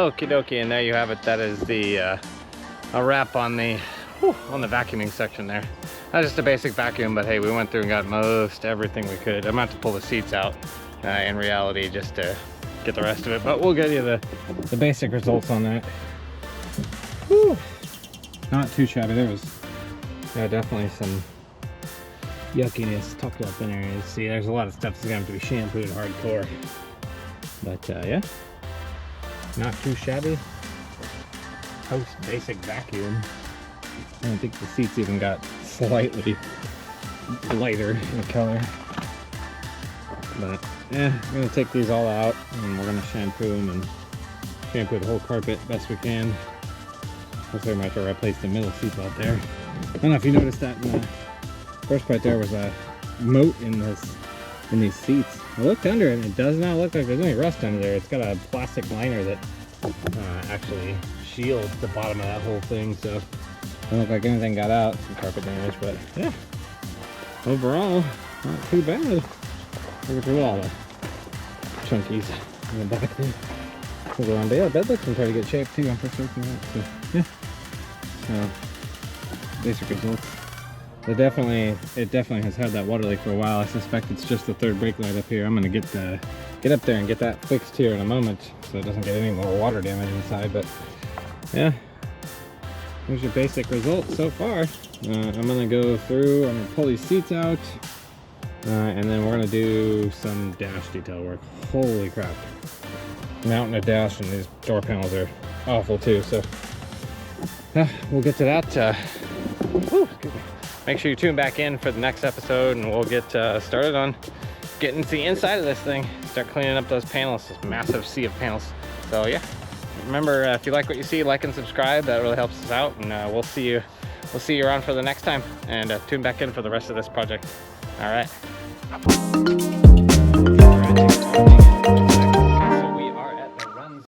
Okie dokie, and there you have it. That is the a wrap on the vacuuming section there. Not just a basic vacuum, but hey, we went through and got most everything we could. I'm about to pull the seats out in reality just to get the rest of it, but we'll get you the basic results on that. Whew. Not too shabby. There was definitely some yuckiness tucked up in there. You see, there's a lot of stuff that's gonna have to be shampooed hardcore. But yeah, not too shabby. Post basic vacuum. I don't think the seats even got slightly lighter in color. But yeah, we're gonna take these all out and we're gonna shampoo them and shampoo the whole carpet best we can. Looks like I might have to replace the middle seat belt there. I don't know if you noticed that in the first part there was a moat in these seats. I looked under it and it does not look like there's any rust under there. It's got a plastic liner that actually shields the bottom of that whole thing, so it doesn't look like anything got out. Some carpet damage, but yeah, overall, not too bad. Looking through all the chunkies in the back there. But yeah, bed looks in pretty good shape too. I'm pretty certain that. So yeah. Basic results. It definitely has had that water leak for a while. I suspect it's just the third brake light up here. I'm gonna get up there and get that fixed here in a moment so it doesn't get any more water damage inside. But yeah, here's your basic results so far. I'm gonna go through. I'm gonna pull these seats out, and then we're gonna do some dash detail work. Holy crap! Mounting a dash and these door panels are awful too. So we'll get to that. Make sure you tune back in for the next episode and we'll get started on getting to the inside of this thing. Start cleaning up those panels, this massive sea of panels. So yeah, remember if you like what you see, like and subscribe. That really helps us out, and we'll see you around for the next time, and tune back in for the rest of this project. All right.